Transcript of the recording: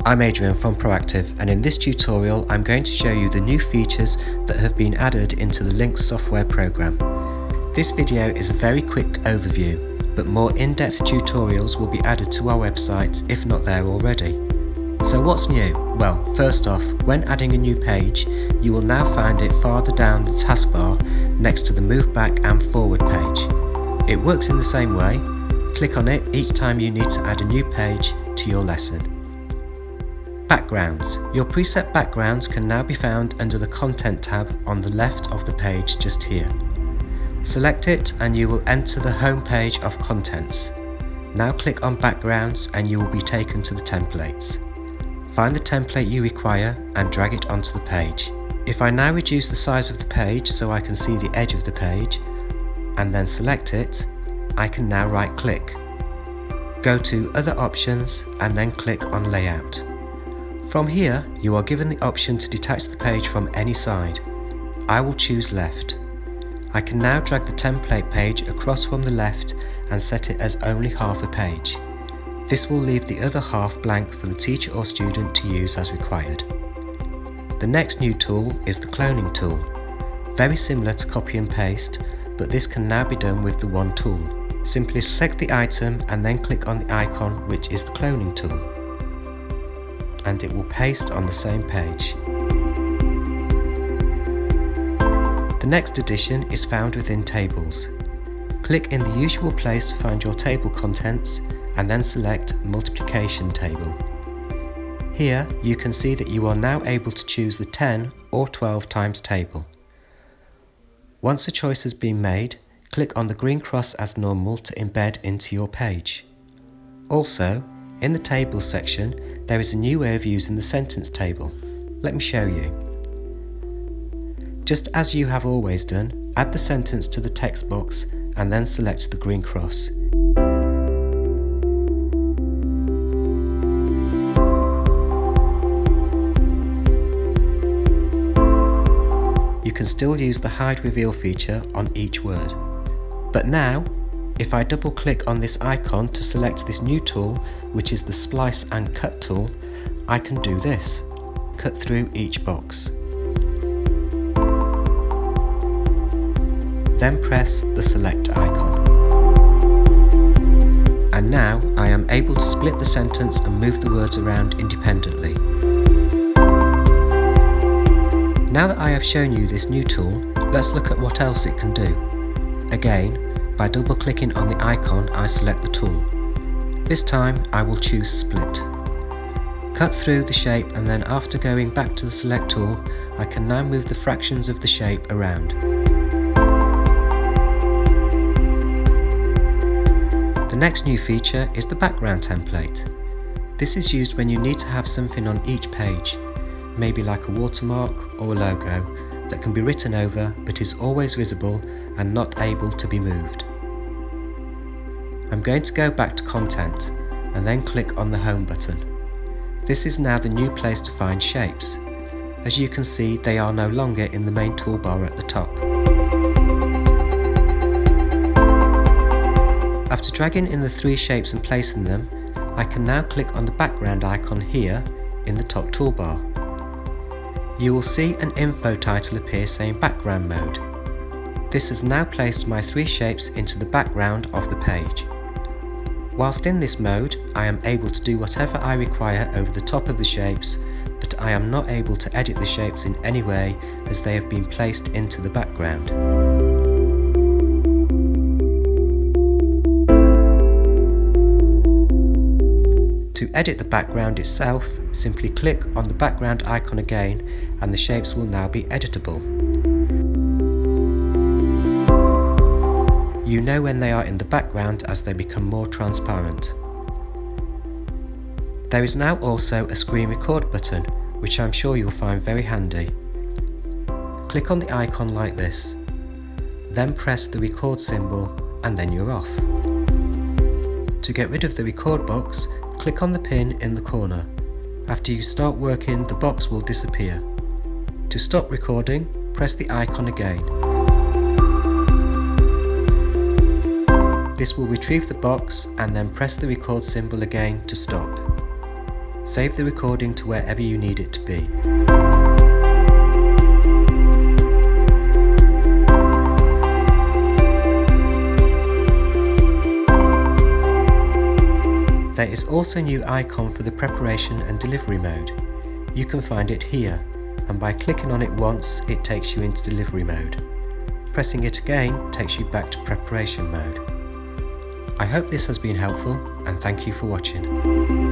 I'm Adrian from Proactive, and in this tutorial I'm going to show you the new features that have been added into the Lynx software program. This video is a very quick overview, but more in-depth tutorials will be added to our website if not there already. So what's new? Well, first off, when adding a new page, you will now find it farther down the taskbar next to the Move Back and Forward page. It works in the same way. Click on it each time you need to add a new page to your lesson. Backgrounds. Your preset backgrounds can now be found under the Content tab on the left of the page just here. Select it and you will enter the home page of Contents. Now click on Backgrounds and you will be taken to the templates. Find the template you require and drag it onto the page. If I now reduce the size of the page so I can see the edge of the page and then select it, I can now right click. Go to Other Options and then click on Layout. From here, you are given the option to detach the page from any side. I will choose left. I can now drag the template page across from the left and set it as only half a page. This will leave the other half blank for the teacher or student to use as required. The next new tool is the cloning tool. Very similar to copy and paste, but this can now be done with the one tool. Simply select the item and then click on the icon, which is the cloning tool, and it will paste on the same page. The next addition is found within Tables. Click in the usual place to find your table contents and then select Multiplication Table. Here you can see that you are now able to choose the 10 or 12 times table. Once a choice has been made, click on the green cross as normal to embed into your page. Also, in the Tables section, there is a new way of using the sentence table. Let me show you. Just as you have always done, add the sentence to the text box and then select the green cross. You can still use the hide reveal feature on each word. But now, if I double click on this icon to select this new tool, which is the Splice and Cut tool, I can do this. Cut through each box. Then press the select icon. And now I am able to split the sentence and move the words around independently. Now that I have shown you this new tool, let's look at what else it can do. Again, by double clicking on the icon, I select the tool. This time I will choose Split. Cut through the shape, and then after going back to the select tool, I can now move the fractions of the shape around. The next new feature is the background template. This is used when you need to have something on each page, maybe like a watermark or a logo, that can be written over but is always visible and not able to be moved. I'm going to go back to Content and then click on the Home button. This is now the new place to find shapes. As you can see, they are no longer in the main toolbar at the top. After dragging in the three shapes and placing them, I can now click on the background icon here in the top toolbar. You will see an info title appear saying Background Mode. This has now placed my three shapes into the background of the page. Whilst in this mode, I am able to do whatever I require over the top of the shapes, but I am not able to edit the shapes in any way as they have been placed into the background. To edit the background itself, simply click on the background icon again and the shapes will now be editable. You know when they are in the background as they become more transparent. There is now also a screen record button, which I'm sure you'll find very handy. Click on the icon like this, then press the record symbol and then you're off. To get rid of the record box, click on the pin in the corner. After you start working, the box will disappear. To stop recording, press the icon again. This will retrieve the box and then press the record symbol again to stop. Save the recording to wherever you need it to be. There is also a new icon for the preparation and delivery mode. You can find it here, and by clicking on it once it takes you into delivery mode. Pressing it again takes you back to preparation mode. I hope this has been helpful, and thank you for watching.